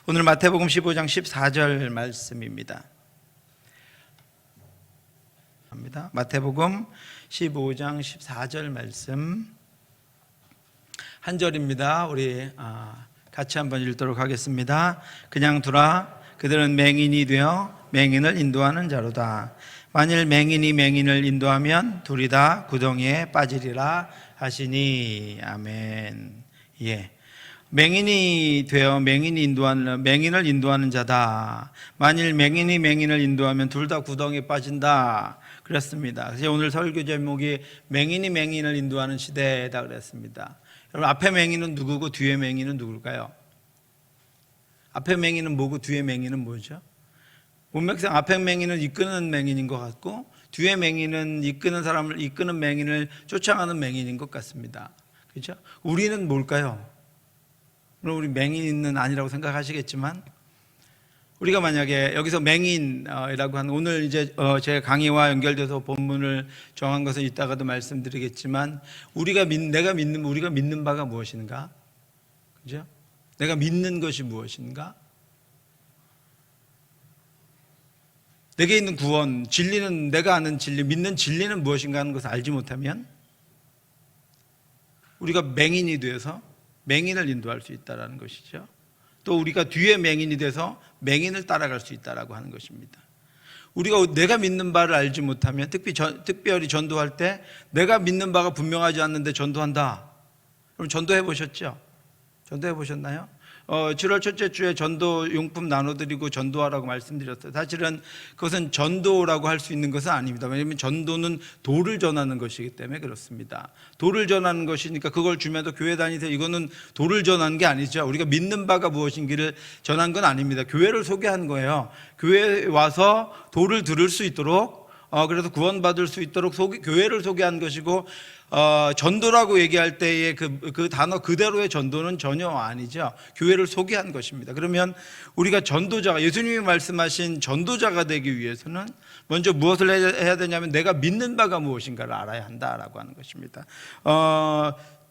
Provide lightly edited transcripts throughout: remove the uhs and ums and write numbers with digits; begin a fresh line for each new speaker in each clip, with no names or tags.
오늘 마태복음 15장 14절 말씀입니다. 마태복음 15장 14절 말씀 한 절입니다. 우리 같이 한번 읽도록 하겠습니다. 그냥 두라. 그들은 맹인이 되어 맹인을 인도하는 자로다. 만일 맹인이 맹인을 인도하면 둘이 다 구덩이에 빠지리라 하시니. 아멘. 예. 맹인이 되어 맹인을 인도하는 자다. 만일 맹인이 맹인을 인도하면 둘 다 구덩이에 빠진다 그랬습니다. 그래서 오늘 설교 제목이 맹인이 맹인을 인도하는 시대다 그랬습니다. 여러분, 앞에 맹인은 누구고 뒤에 맹인은 누굴까요? 앞에 맹인은 뭐고 뒤에 맹인은 뭐죠? 문맥상 앞에 맹인은 이끄는 맹인인 것 같고 뒤에 맹인은 이끄는 맹인을 쫓아가는 맹인인 것 같습니다. 그렇죠? 우리는 뭘까요? 물론 우리 맹인은 아니라고 생각하시겠지만, 우리가 만약에 여기서 맹인이라고 하는, 오늘 이제 제 강의와 연결돼서 본문을 정한 것은 이따가도 말씀드리겠지만, 우리가 믿는 바가 무엇인가? 그죠? 내가 믿는 것이 무엇인가? 내게 있는 구원, 진리는, 내가 아는 진리, 믿는 진리는 무엇인가 하는 것을 알지 못하면 우리가 맹인이 되어서 맹인을 인도할 수 있다는 것이죠. 또 우리가 뒤에 맹인이 돼서 맹인을 따라갈 수 있다라고 하는 것입니다. 우리가 내가 믿는 바를 알지 못하면, 특별히 전도할 때 내가 믿는 바가 분명하지 않는데 전도한다. 그럼 전도해 보셨죠? 전도해 보셨나요? 7월 첫째 주에 전도 용품 나눠드리고 전도하라고 말씀드렸어요. 사실은 그것은 전도라고 할 수 있는 것은 아닙니다. 왜냐하면 전도는 도를 전하는 것이기 때문에 그렇습니다. 도를 전하는 것이니까 그걸 주면서 교회 다니세요, 이거는 도를 전하는 게 아니죠. 우리가 믿는 바가 무엇인지를 전한 건 아닙니다. 교회를 소개한 거예요. 교회에 와서 도를 들을 수 있도록, 그래서 구원받을 수 있도록 교회를 소개한 것이고, 전도라고 얘기할 때의 그 단어 그대로의 전도는 전혀 아니죠. 교회를 소개한 것입니다. 그러면 우리가 전도자가, 예수님이 말씀하신 전도자가 되기 위해서는 먼저 무엇을 해야 되냐면 내가 믿는 바가 무엇인가를 알아야 한다라고 하는 것입니다.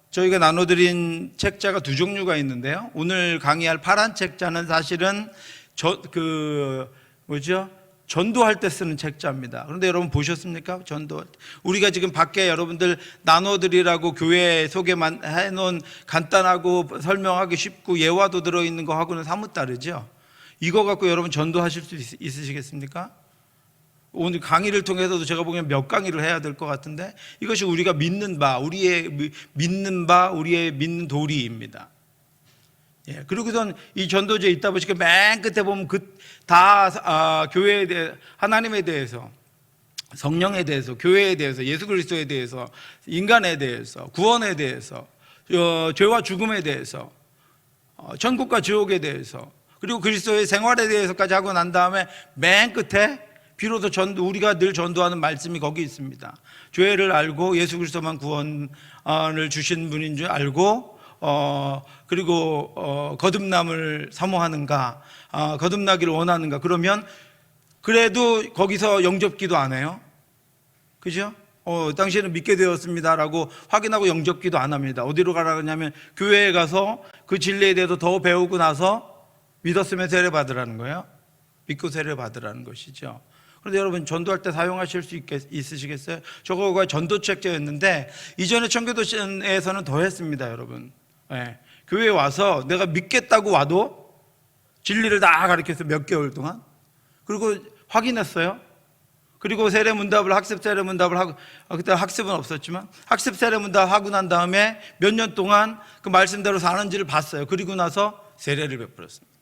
저희가 나눠드린 책자가 두 종류가 있는데요, 오늘 강의할 파란 책자는 사실은 전도할 때 쓰는 책자입니다. 그런데 여러분 보셨습니까? 전도할 때. 우리가 지금 밖에 여러분들 나눠드리라고 교회 소개만 해놓은 간단하고 설명하기 쉽고 예화도 들어있는 거하고는 사뭇 다르죠? 이거 갖고 여러분 전도하실 수 있으시겠습니까? 오늘 강의를 통해서도 제가 보기엔 몇 강의를 해야 될 것 같은데, 이것이 우리가 믿는 바, 우리의 믿는 도리입니다. 예, 그리고선 이 전도제에 있다 보시니까 맨 끝에 보면 교회에 대해, 하나님에 대해서, 성령에 대해서, 교회에 대해서, 예수 그리스도에 대해서, 인간에 대해서, 구원에 대해서, 죄와 죽음에 대해서, 천국과 지옥에 대해서, 그리고 그리스도의 생활에 대해서까지 하고 난 다음에 맨 끝에 비로소 우리가 늘 전도하는 말씀이 거기 있습니다. 죄를 알고 예수 그리스도만 구원을 주신 분인 줄 알고, 그리고 거듭남을 사모하는가, 거듭나기를 원하는가. 그러면 그래도 거기서 영접기도 안 해요. 그죠? 당신은 믿게 되었습니다라고 확인하고 영접기도 안 합니다. 어디로 가라 하냐면 교회에 가서 그 진리에 대해서 더 배우고 나서 믿었으면 세례 받으라는 거예요. 믿고 세례 받으라는 것이죠. 그런데 여러분, 전도할 때 사용하실 수 있으시겠어요? 저거가 전도 책자였는데 이전에 청교도에서는 더 했습니다, 여러분. 네. 교회에 와서 내가 믿겠다고 와도 진리를 다 가르쳐서 몇 개월 동안, 그리고 확인했어요. 그리고 학습 세례 문답을 하고, 그때 학습은 없었지만 학습 세례 문답 하고 난 다음에 몇 년 동안 그 말씀대로 사는지를 봤어요. 그리고 나서 세례를 베풀었습니다.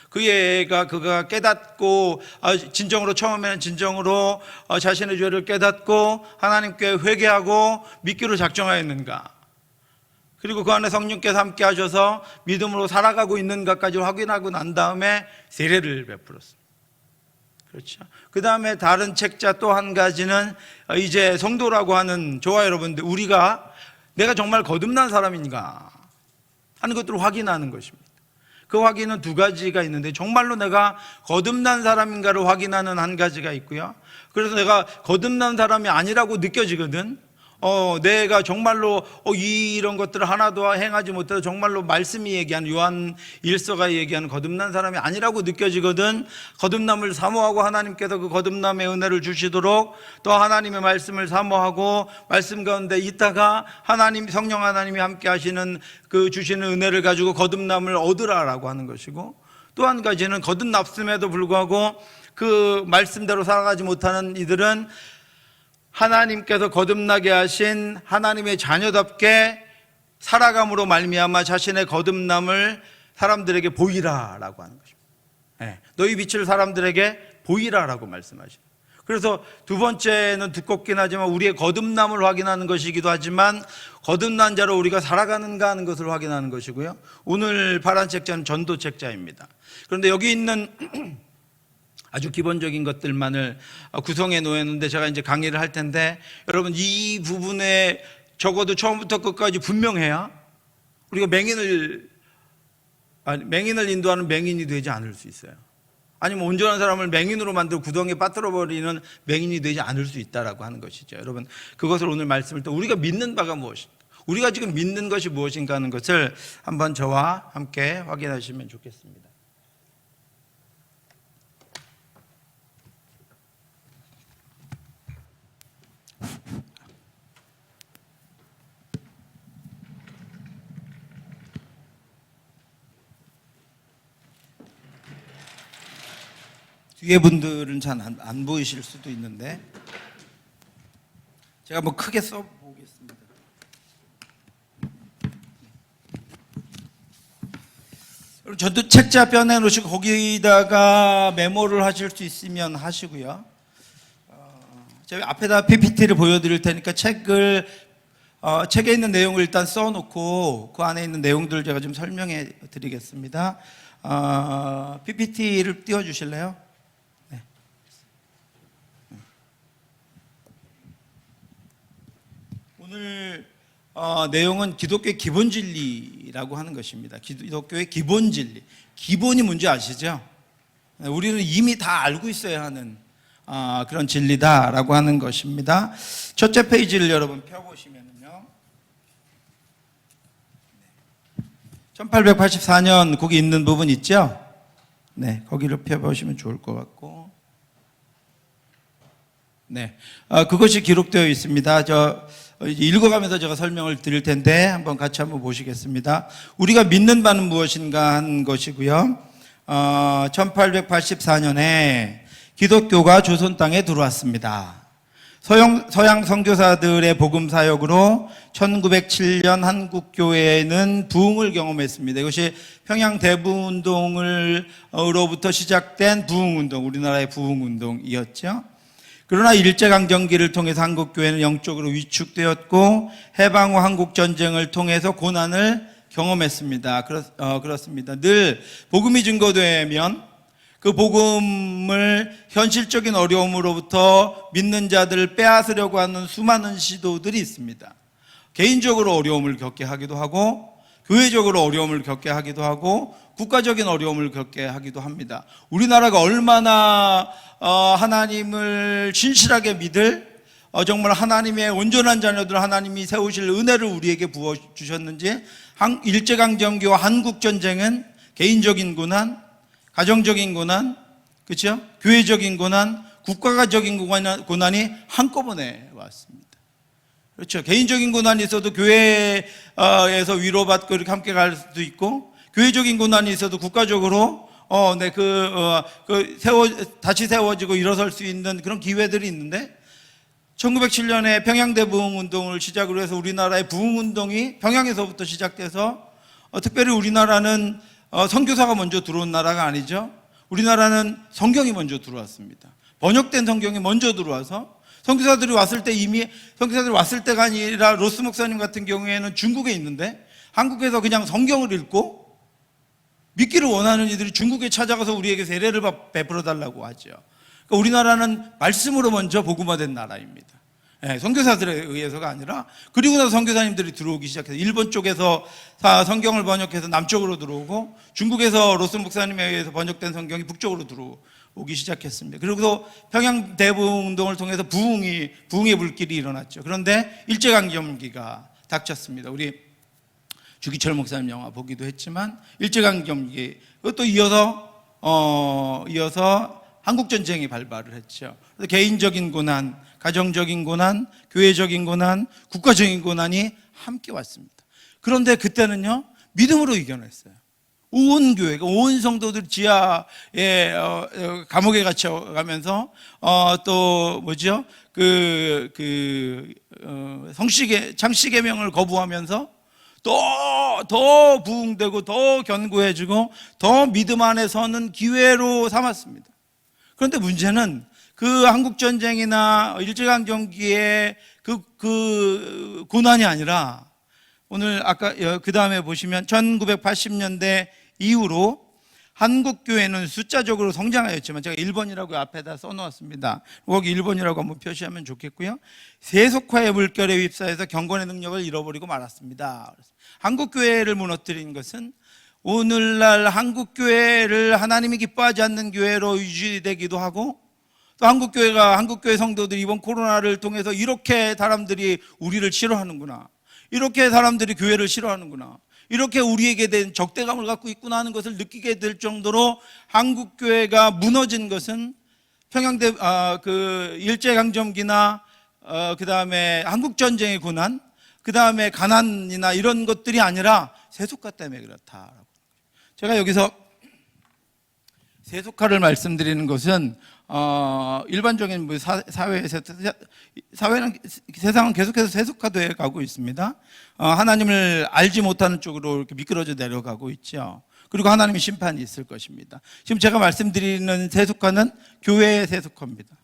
그가 깨닫고, 처음에는 진정으로 자신의 죄를 깨닫고 하나님께 회개하고 믿기로 작정하였는가, 그리고 그 안에 성령께서 함께 하셔서 믿음으로 살아가고 있는가까지 확인하고 난 다음에 세례를 베풀었습니다. 그렇죠. 그 다음에 다른 책자 또 한 가지는 이제 성도라고 하는, 저와 여러분들, 내가 정말 거듭난 사람인가 하는 것들을 확인하는 것입니다. 그 확인은 두 가지가 있는데, 정말로 내가 거듭난 사람인가를 확인하는 한 가지가 있고요, 그래서 내가 거듭난 사람이 아니라고 느껴지거든, 내가 정말로 이런 것들을 하나도 행하지 못해도 정말로 말씀이 얘기하는 요한 일서가 얘기하는 거듭난 사람이 아니라고 느껴지거든. 거듭남을 사모하고 하나님께서 그 거듭남의 은혜를 주시도록 또 하나님의 말씀을 사모하고 말씀 가운데 있다가 하나님 성령 하나님이 함께 하시는 그 주시는 은혜를 가지고 거듭남을 얻으라라고 하는 것이고, 또 한 가지는 거듭났음에도 불구하고 그 말씀대로 살아가지 못하는 이들은 하나님께서 거듭나게 하신 하나님의 자녀답게 살아감으로 말미암아 자신의 거듭남을 사람들에게 보이라라고 하는 것입니다. 너희 빛을 사람들에게 보이라라고 말씀하십니다. 그래서 두 번째는 두껍긴 하지만 우리의 거듭남을 확인하는 것이기도 하지만 거듭난 자로 우리가 살아가는가 하는 것을 확인하는 것이고요. 오늘 파란 책자는 전도 책자입니다. 그런데 여기 있는 아주 기본적인 것들만을 구성해 놓았는데 제가 이제 강의를 할 텐데, 여러분 이 부분에 적어도 처음부터 끝까지 분명해야 우리가 맹인을 인도하는 맹인이 되지 않을 수 있어요. 아니면 온전한 사람을 맹인으로 만들어 구덩이에 빠뜨려버리는 맹인이 되지 않을 수 있다라고 하는 것이죠. 여러분 그것을 오늘 말씀을 또 우리가 믿는 바가 무엇인가, 우리가 지금 믿는 것이 무엇인가 하는 것을 한번 저와 함께 확인하시면 좋겠습니다. 뒤에 분들은 잘 안 보이실 수도 있는데 제가 뭐 크게 써보겠습니다. 저도 책자 펴내 놓으시고 거기다가 메모를 하실 수 있으면 하시고요. 제가 앞에다 PPT를 보여드릴 테니까 책에 있는 내용을 일단 써놓고 그 안에 있는 내용들을 제가 좀 설명해 드리겠습니다. PPT를 띄워주실래요? 오늘 내용은 기독교의 기본 진리라고 하는 것입니다. 기독교의 기본 진리. 기본이 뭔지 아시죠? 우리는 이미 다 알고 있어야 하는 그런 진리다라고 하는 것입니다. 첫째 페이지를 여러분 펴보시면요, 1884년 거기 있는 부분 있죠? 네, 거기를 펴보시면 좋을 것 같고, 네, 그것이 기록되어 있습니다. 읽어가면서 제가 설명을 드릴 텐데 한번 같이 한번 보시겠습니다. 우리가 믿는 바는 무엇인가 한 것이고요. 1884년에 기독교가 조선 땅에 들어왔습니다. 서양 선교사들의 복음 사역으로 1907년 한국교회는 부흥을 경험했습니다. 이것이 평양 대부운동으로부터 시작된 부흥운동, 우리나라의 부흥운동이었죠. 그러나 일제강점기를 통해서 한국교회는 영적으로 위축되었고 해방 후 한국전쟁을 통해서 고난을 경험했습니다. 그렇습니다. 늘 복음이 증거되면 그 복음을 현실적인 어려움으로부터 믿는 자들을 빼앗으려고 하는 수많은 시도들이 있습니다. 개인적으로 어려움을 겪게 하기도 하고 교회적으로 어려움을 겪게 하기도 하고 국가적인 어려움을 겪게 하기도 합니다. 우리나라가 얼마나 하나님을 진실하게 믿을 정말 하나님의 온전한 자녀들 하나님이 세우실 은혜를 우리에게 부어주셨는지, 일제강점기와 한국전쟁은 개인적인 고난, 가정적인 고난, 그렇죠? 교회적인 고난, 국가적인 고난이 한꺼번에 왔습니다. 그렇죠? 개인적인 고난이 있어도 교회에서 위로받고 이렇게 함께 갈 수도 있고, 교회적인 고난이 있어도 국가적으로 다시 세워지고 일어설 수 있는 그런 기회들이 있는데, 1907년에 평양대 부흥운동을 시작으로 해서 우리나라의 부흥운동이 평양에서부터 시작돼서 특별히 우리나라는 선교사가 먼저 들어온 나라가 아니죠. 우리나라는 성경이 먼저 들어왔습니다. 번역된 성경이 먼저 들어와서 선교사들이 왔을 때 이미 선교사들이 왔을 때가 아니라 로스 목사님 같은 경우에는 중국에 있는데 한국에서 그냥 성경을 읽고 믿기를 원하는 이들이 중국에 찾아가서 우리에게 세례를 베풀어 달라고 하죠. 그러니까 우리나라는 말씀으로 먼저 복음화된 나라입니다. 선교사들에 의해서가 아니라, 그리고 나서 선교사님들이 들어오기 시작해서 일본 쪽에서 성경을 번역해서 남쪽으로 들어오고 중국에서 로스 목사님에 의해서 번역된 성경이 북쪽으로 오기 시작했습니다. 그리고 또 평양 대부흥 운동을 통해서 부흥의 불길이 일어났죠. 그런데 일제강점기가 닥쳤습니다. 우리 주기철 목사님 영화 보기도 했지만 일제강점기, 그것도 이어서 한국전쟁이 발발을 했죠. 그래서 개인적인 고난, 가정적인 고난, 교회적인 고난, 국가적인 고난이 함께 왔습니다. 그런데 그때는요, 믿음으로 이겨냈어요. 온 교회가, 온 성도들 지하에 감옥에 갇혀가면서 창씨계명을 거부하면서 더 부흥되고 더 견고해지고 더 믿음 안에 서는 기회로 삼았습니다. 그런데 문제는 그 한국전쟁이나 일제강점기의 그 고난이 아니라 오늘 아까 그 다음에 보시면 1980년대 이후로 한국교회는 숫자적으로 성장하였지만, 제가 1번이라고 앞에다 써놓았습니다. 거기 1번이라고 한번 표시하면 좋겠고요. 세속화의 물결에 휩싸여서 경건의 능력을 잃어버리고 말았습니다. 한국교회를 무너뜨린 것은 오늘날 한국교회를 하나님이 기뻐하지 않는 교회로 유지되기도 하고, 또 한국교회 성도들이 이번 코로나를 통해서 이렇게 사람들이 우리를 싫어하는구나, 이렇게 사람들이 교회를 싫어하는구나, 이렇게 우리에게 된 적대감을 갖고 있구나 하는 것을 느끼게 될 정도로 한국교회가 무너진 것은 일제강점기나 그 다음에 한국전쟁의 고난, 그 다음에 가난이나 이런 것들이 아니라 세속화 때문에 그렇다라고. 제가 여기서 세속화를 말씀드리는 것은 일반적인 사회는, 세상은 계속해서 세속화되어 가고 있습니다. 하나님을 알지 못하는 쪽으로 이렇게 미끄러져 내려가고 있죠. 그리고 하나님의 심판이 있을 것입니다. 지금 제가 말씀드리는 세속화는 교회의 세속화입니다.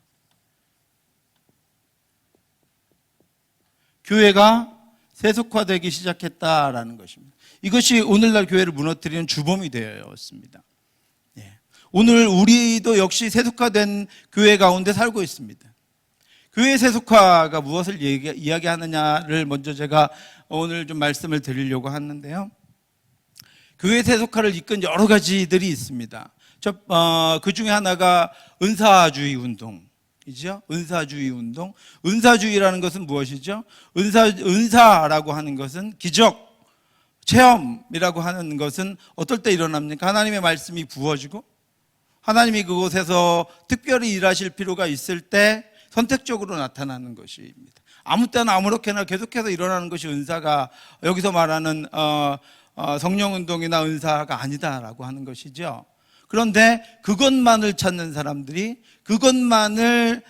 교회가 세속화되기 시작했다라는 것입니다. 이것이 오늘날 교회를 무너뜨리는 주범이 되었습니다. 오늘 우리도 역시 세속화된 교회 가운데 살고 있습니다. 교회 세속화가 무엇을 이야기하느냐를 먼저 제가 오늘 좀 말씀을 드리려고 하는데요. 교회 세속화를 이끈 여러 가지들이 있습니다. 그 중에 하나가 은사주의 운동이죠. 은사주의 운동. 은사주의라는 것은 무엇이죠? 은사라고 하는 것은 기적, 체험이라고 하는 것은 어떨 때 일어납니까? 하나님의 말씀이 부어지고 하나님이 그곳에서 특별히 일하실 필요가 있을 때 선택적으로 나타나는 것입니다. 아무 때나 아무렇게나 계속해서 일어나는 것이 은사가, 여기서 말하는 성령운동이나 은사가 아니다라고 하는 것이죠. 그런데 그것만을 찾는 사람들이, 그것만을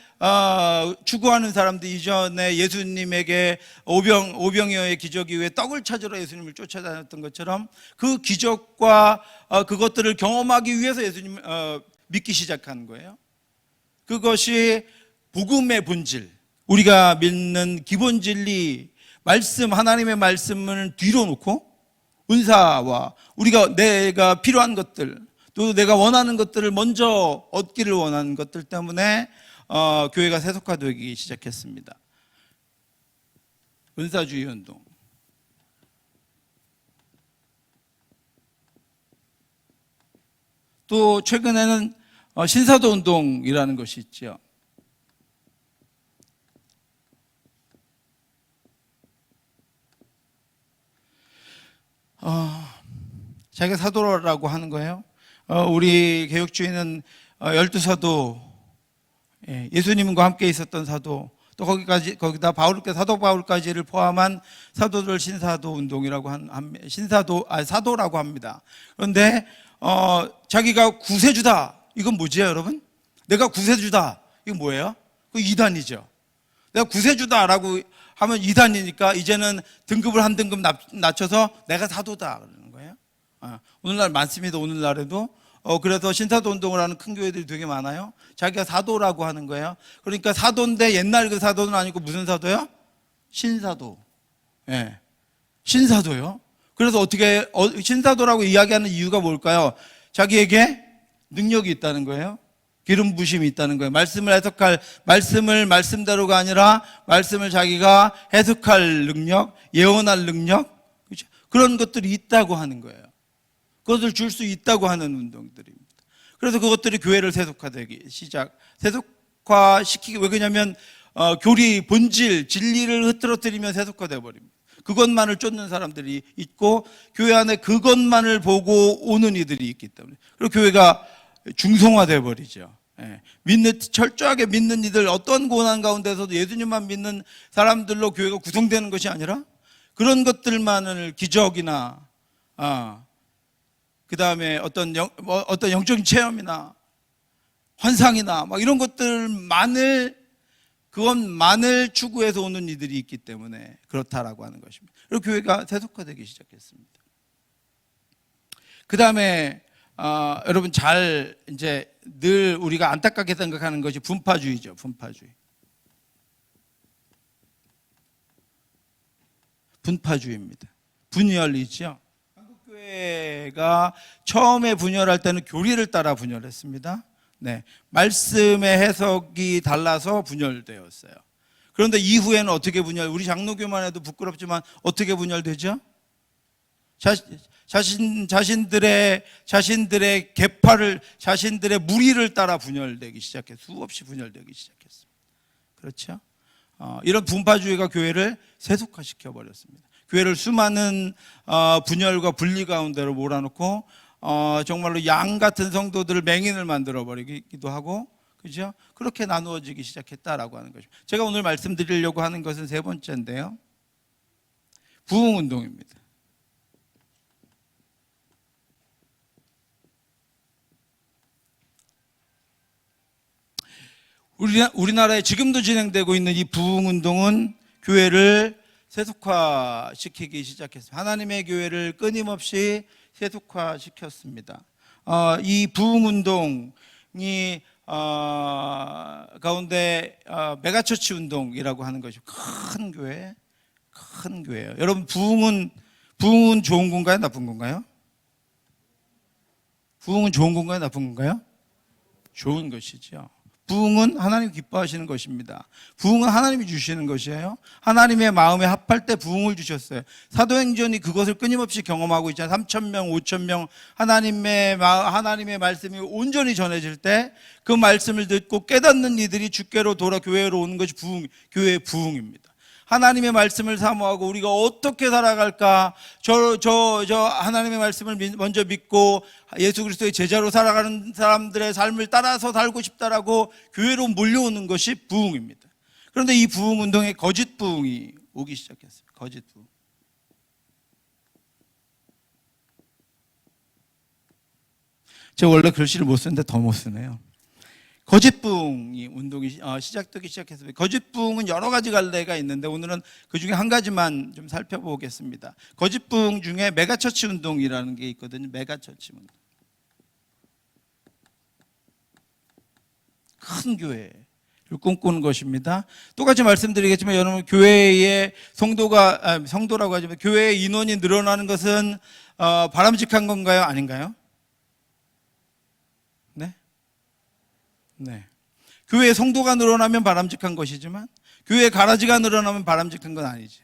추구하는 사람들이, 이전에 예수님에게 오병이어의 기적 이후에 떡을 찾으러 예수님을 쫓아다녔던 것처럼 그 기적과 그것들을 경험하기 위해서 예수님을 믿기 시작한 거예요. 그것이 복음의 본질, 우리가 믿는 기본 진리, 말씀, 하나님의 말씀을 뒤로 놓고 은사와 내가 필요한 것들, 또 내가 원하는 것들을 먼저 얻기를 원하는 것들 때문에 교회가 세속화되기 시작했습니다. 은사주의 운동. 또 최근에는 신사도 운동이라는 것이 있죠. 자기가 사도라고 하는 거예요. 우리 개혁주의는 12사도, 예수님과 함께 있었던 사도, 또 거기다 사도 바울까지를 포함한 사도들 신사도 운동이라고 사도라고 합니다. 그런데 자기가 구세주다, 이건 뭐지요, 여러분? 내가 구세주다, 이건 뭐예요? 그 이단이죠. 내가 구세주다라고 하면 이단이니까 이제는 등급을 한 등급 낮춰서 내가 사도다 그러는 거예요. 오늘날 많습니다. 오늘날에도 그래서 신사도 운동을 하는 큰 교회들이 되게 많아요. 자기가 사도라고 하는 거예요. 그러니까 사도인데 옛날 그 사도는 아니고 무슨 사도요? 신사도. 신사도요. 그래서 어떻게 신사도라고 이야기하는 이유가 뭘까요? 자기에게 능력이 있다는 거예요. 기름 부심이 있다는 거예요. 말씀을 말씀대로가 아니라 말씀을 자기가 해석할 능력, 예언할 능력, 그렇죠? 그런 것들이 있다고 하는 거예요. 그것을 줄 수 있다고 하는 운동들입니다. 그래서 그것들이 교회를 세속화되기 세속화시키기, 왜 그러냐면 교리, 본질, 진리를 흐트러뜨리면 세속화되어 버립니다. 그것만을 쫓는 사람들이 있고 교회 안에 그것만을 보고 오는 이들이 있기 때문에, 그리고 교회가 중성화되어 버리죠. 철저하게 믿는 이들, 어떤 고난 가운데서도 예수님만 믿는 사람들로 교회가 구성되는 것이 아니라 그런 것들만을 기적이나 그 다음에 어떤 영적인 체험이나 환상이나 막 이런 그것만을 추구해서 오는 이들이 있기 때문에 그렇다라고 하는 것입니다. 그리고 교회가 세속화되기 시작했습니다. 그 다음에 여러분 이제 늘 우리가 안타깝게 생각하는 것이 분파주의죠. 분파주의입니다. 분열이죠. 한국 교회가 처음에 분열할 때는 교리를 따라 분열했습니다. 말씀의 해석이 달라서 분열되었어요. 그런데 이후에는 어떻게 우리 장로교만 해도 부끄럽지만 어떻게 분열되죠? 자신들의 계파를, 자신들의 무리를 따라 분열되기 시작했어요. 수없이 분열되기 시작했습니다. 그렇죠? 이런 분파주의가 교회를 세속화시켜 버렸습니다. 교회를 수많은 분열과 분리 가운데로 몰아넣고 정말로 양 같은 성도들을 맹인을 만들어 버리기도 하고, 그죠? 그렇게 나누어지기 시작했다라고 하는 것입니다. 제가 오늘 말씀드리려고 하는 것은 세 번째인데요, 부흥운동입니다. 우리나라에 지금도 진행되고 있는 이 부흥운동은 교회를 세속화시키기 시작했습니다. 하나님의 교회를 끊임없이 세속화시켰습니다. 이 부흥운동이 가운데 메가처치 운동이라고 하는 것이 큰 교회예요. 여러분, 부흥은 좋은 건가요? 나쁜 건가요? 부흥은 좋은 건가요? 나쁜 건가요? 좋은 것이죠. 부흥은 하나님 기뻐하시는 것입니다. 부흥은 하나님이 주시는 것이에요. 하나님의 마음에 합할 때 부흥을 주셨어요. 사도행전이 그것을 끊임없이 경험하고 있잖아요. 3,000명, 5,000명 하나님의 말씀이 온전히 전해질 때 그 말씀을 듣고 깨닫는 이들이 주께로 돌아 교회로 오는 것이 교회의 부흥입니다. 하나님의 말씀을 사모하고 우리가 어떻게 살아갈까, 하나님의 말씀을 먼저 믿고 예수 그리스도의 제자로 살아가는 사람들의 삶을 따라서 살고 싶다라고 교회로 몰려오는 것이 부흥입니다. 그런데 이 부흥 운동에 거짓 부흥이 오기 시작했어요. 거짓 부흥. 제가 원래 글씨를 못 쓰는데 더 못 쓰네요. 거짓 부흥이 운동이 시작되기 시작했습니다. 거짓 부흥은 여러 가지 갈래가 있는데 오늘은 그 중에 한 가지만 좀 살펴보겠습니다. 거짓 부흥 중에 메가처치 운동이라는 게 있거든요. 메가처치 운동. 큰 교회를 꿈꾸는 것입니다. 똑같이 말씀드리겠지만 여러분, 교회의 성도라고 하지만 교회의 인원이 늘어나는 것은 바람직한 건가요? 아닌가요? 네. 교회의 성도가 늘어나면 바람직한 것이지만 교회의 가라지가 늘어나면 바람직한 건 아니죠.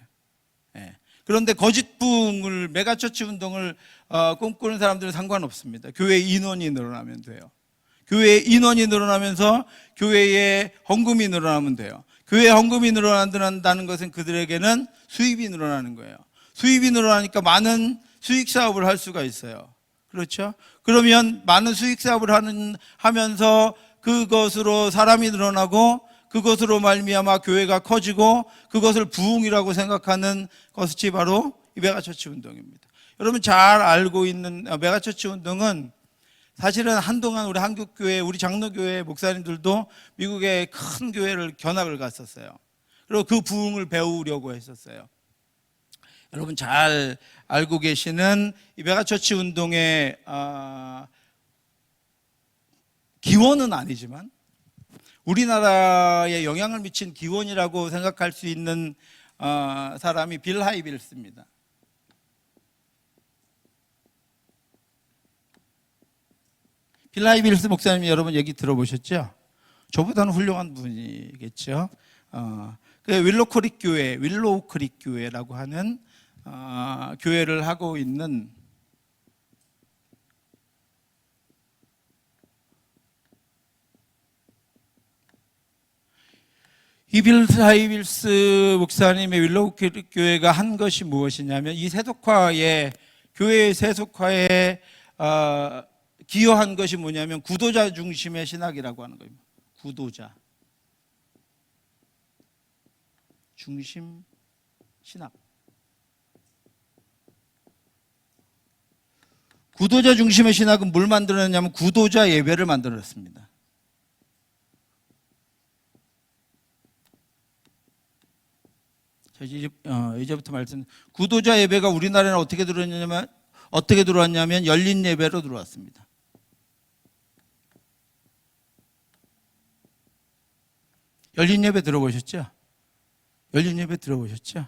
그런데 거짓 부흥을, 메가처치 운동을 꿈꾸는 사람들은 상관없습니다. 교회의 인원이 늘어나면 돼요. 교회의 인원이 늘어나면서 교회의 헌금이 늘어나면 돼요. 교회의 헌금이 늘어난다는 것은 그들에게는 수입이 늘어나는 거예요. 수입이 늘어나니까 많은 수익 사업을 할 수가 있어요. 그렇죠? 그러면 많은 수익 사업을 하면서 그것으로 사람이 늘어나고 그것으로 말미암아 교회가 커지고 그것을 부흥이라고 생각하는 것이 바로 이 메가처치 운동입니다. 여러분 잘 알고 있는 메가처치 운동은 사실은 한동안 우리 한국교회, 우리 장로교회 목사님들도 미국의 큰 교회를 견학을 갔었어요. 그리고 그 부흥을 배우려고 했었어요. 여러분 잘 알고 계시는 이 메가처치 운동의 기원은 아니지만 우리나라에 영향을 미친 기원이라고 생각할 수 있는 사람이 빌 하이빌스입니다. 빌 하이빌스 목사님 여러분 얘기 들어보셨죠? 저보다는 훌륭한 분이겠죠. 윌로우 크릭 교회라고 하는 교회를 하고 있는 이 빌 하이빌스 목사님의 윌로우 교회가 한 것이 무엇이냐면 이 세속화에 교회의 세속화에 기여한 것이 뭐냐면 구도자 중심의 신학이라고 하는 겁니다. 구도자 중심 신학. 구도자 중심의 신학은 뭘 만들어냈냐면 구도자 예배를 만들었습니다. 이제부터 말씀. 구도자 예배가 우리나라에는 어떻게 들어왔냐면 열린 예배로 들어왔습니다. 열린 예배 들어보셨죠? 열린 예배 들어보셨죠?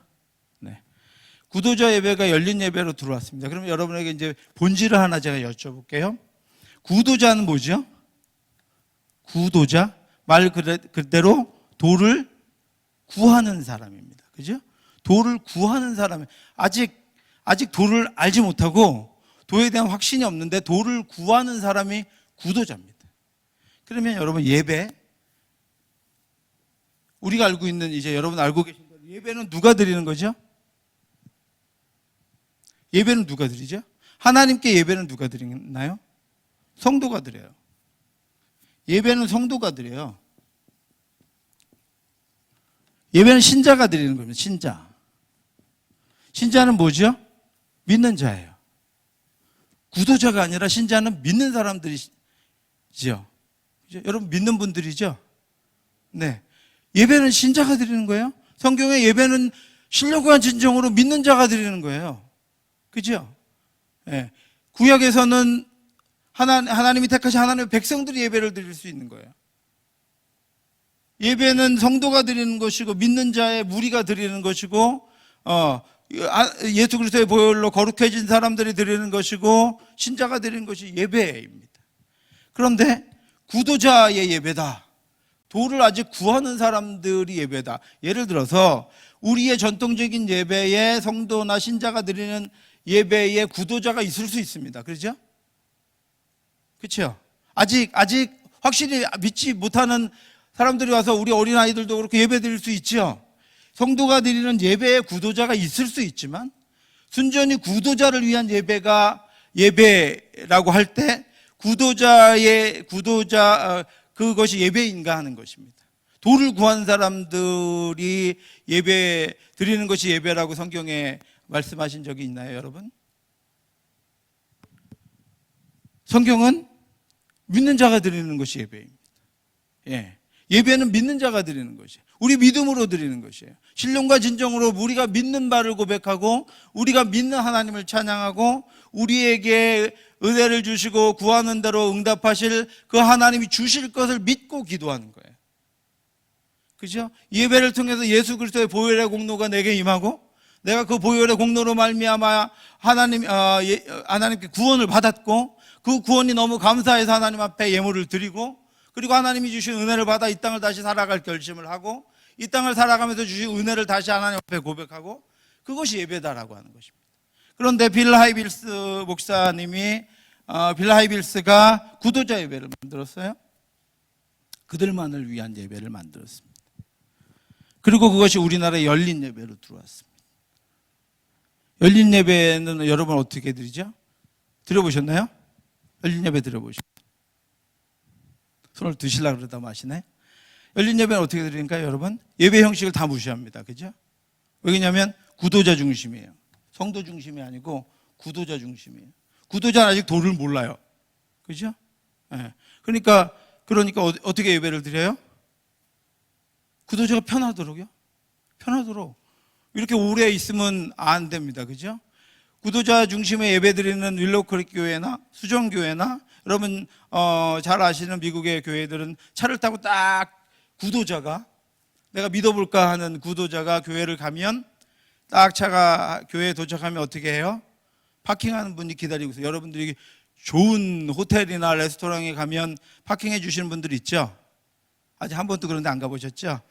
네. 구도자 예배가 열린 예배로 들어왔습니다. 그러면 여러분에게 이제 본질을 하나 제가 여쭤볼게요. 구도자는 뭐죠? 구도자 말 그대로 도를 구하는 사람입니다. 그죠? 도를 구하는 사람. 아직 도를 알지 못하고 도에 대한 확신이 없는데 도를 구하는 사람이 구도자입니다. 그러면 여러분 예배, 우리가 알고 있는 이제 여러분 알고 계신 대로 예배는 누가 드리는 거죠? 예배는 누가 드리죠? 하나님께 예배는 누가 드리나요? 성도가 드려요. 예배는 성도가 드려요. 예배는 신자가 드리는 겁니다. 신자. 신자는 뭐죠? 믿는 자예요. 구도자가 아니라 신자는 믿는 사람들이죠. 그죠? 여러분 믿는 분들이죠? 네. 예배는 신자가 드리는 거예요. 성경의 예배는 신령한 진정으로 믿는 자가 드리는 거예요. 그죠? 네. 구약에서는 하나님이 택하신 하나님의 백성들이 예배를 드릴 수 있는 거예요. 예배는 성도가 드리는 것이고 믿는 자의 무리가 드리는 것이고 예수 그리스도의 보혈로 거룩해진 사람들이 드리는 것이고 신자가 드리는 것이 예배입니다. 그런데 구도자의 예배다. 도를 아직 구하는 사람들이 예배다. 예를 들어서 우리의 전통적인 예배에 성도나 신자가 드리는 예배에 구도자가 있을 수 있습니다. 그렇죠? 그렇죠? 아직 확실히 믿지 못하는 사람들이 와서 우리 어린아이들도 그렇게 예배 드릴 수 있죠. 성도가 드리는 예배에 구도자가 있을 수 있지만 순전히 구도자를 위한 예배라고 할 때 그것이 예배인가 하는 것입니다. 도를 구한 사람들이 예배 드리는 것이 예배라고 성경에 말씀하신 적이 있나요, 여러분? 성경은 믿는 자가 드리는 것이 예배입니다. 예. 예배는 믿는 자가 드리는 것이에요. 우리 믿음으로 드리는 것이에요. 신령과 진정으로 우리가 믿는 바를 고백하고 우리가 믿는 하나님을 찬양하고 우리에게 은혜를 주시고 구하는 대로 응답하실 그 하나님이 주실 것을 믿고 기도하는 거예요. 그죠? 예배를 통해서 예수 그리스도의 보혈의 공로가 내게 임하고 내가 그 보혈의 공로로 말미암아 하나님께 구원을 받았고 그 구원이 너무 감사해서 하나님 앞에 예물을 드리고 그리고 하나님이 주신 은혜를 받아 이 땅을 다시 살아갈 결심을 하고 이 땅을 살아가면서 주신 은혜를 다시 하나님 앞에 고백하고 그것이 예배다라고 하는 것입니다. 그런데 빌 하이빌스 목사님이 빌 하이빌스가 구도자 예배를 만들었어요. 그들만을 위한 예배를 만들었습니다. 그리고 그것이 우리나라의 열린 예배로 들어왔습니다. 열린 예배는 여러분 어떻게 드리죠? 들어보셨나요? 열린 예배 들어보셨나요? 손을 드시려고 그러다 마시네. 열린 예배는 어떻게 드리니까 여러분? 예배 형식을 다 무시합니다. 그죠? 왜냐하면 구도자 중심이에요. 성도 중심이 아니고 구도자 중심이에요. 구도자는 아직 도를 몰라요. 그죠? 네. 그러니까 어떻게 예배를 드려요? 구도자가 편하도록요? 편하도록. 이렇게 오래 있으면 안 됩니다. 그죠? 구도자 중심의 예배 드리는 윌로우크릭 교회나 수정교회나 여러분 잘 아시는 미국의 교회들은 차를 타고 딱 구도자가 내가 믿어볼까 하는 구도자가 교회를 가면 딱 차가 교회에 도착하면 어떻게 해요? 파킹하는 분이 기다리고 있어요. 여러분들이 좋은 호텔이나 레스토랑에 가면 파킹해 주시는 분들 있죠? 아직 한 번도 그런데 안 가보셨죠?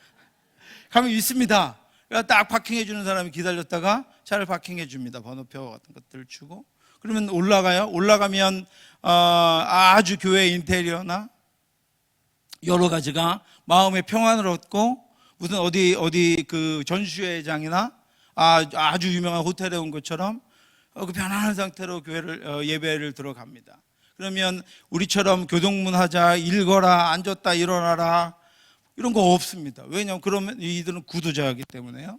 가면 있습니다. 딱 파킹해 주는 사람이 기다렸다가 차를 파킹해 줍니다. 번호표 같은 것들을 주고 그러면 올라가요. 올라가면 아주 교회 인테리어나 여러 가지가 마음의 평안을 얻고 무슨 어디 그 전시회장이나 아주 유명한 호텔에 온 것처럼 그 편안한 상태로 교회를 예배를 들어갑니다. 그러면 우리처럼 교동문 하자, 읽어라, 앉았다 일어나라 이런 거 없습니다. 왜냐하면 그러면 이들은 구도자이기 때문에요.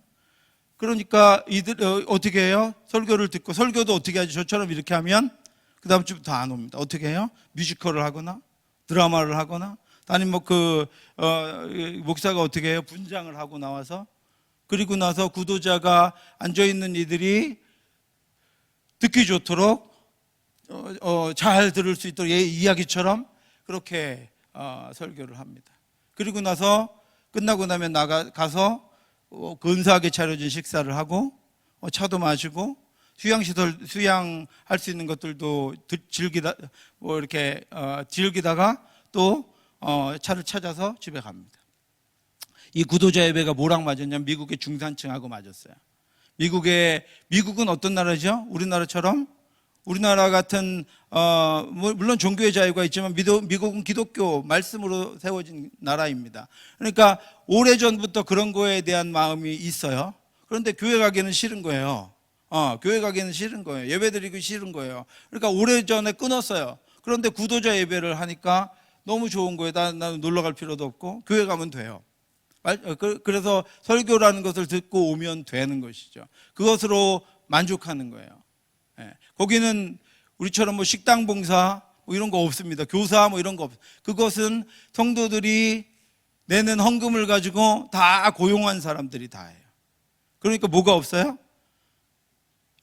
그러니까 이들 어떻게 해요? 설교를 듣고, 설교도 어떻게 하죠? 저처럼 이렇게 하면 그 다음 주부터 안 옵니다. 어떻게 해요? 뮤지컬을 하거나 드라마를 하거나, 아니면 목사가 어떻게 해요? 분장을 하고 나와서, 그리고 나서 구도자가 앉아있는 이들이 듣기 좋도록 잘 들을 수 있도록 이야기처럼 그렇게 설교를 합니다. 그리고 나서 끝나고 나면 가서 근사하게 차려진 식사를 하고 차도 마시고 수양할 수 있는 것들도 즐기다가 또 차를 찾아서 집에 갑니다. 이 구도자 예배가 뭐랑 맞았냐면 미국의 중산층하고 맞았어요. 미국은 어떤 나라죠? 우리나라처럼, 우리나라 같은 물론 종교의 자유가 있지만 미국은 기독교 말씀으로 세워진 나라입니다. 그러니까 오래전부터 그런 거에 대한 마음이 있어요. 그런데 교회 가기는 싫은 거예요. 교회 가기는 싫은 거예요. 예배 드리기 싫은 거예요. 그러니까 오래전에 끊었어요. 그런데 구도자 예배를 하니까 너무 좋은 거예요. 나는 놀러 갈 필요도 없고 교회 가면 돼요. 그래서 설교라는 것을 듣고 오면 되는 것이죠. 그것으로 만족하는 거예요. 거기는 우리처럼 뭐 식당 봉사 뭐 이런 거 없습니다. 교사 뭐 이런 거 없어요. 그것은 성도들이 내는 헌금을 가지고 다 고용한 사람들이 다 해요. 그러니까 뭐가 없어요?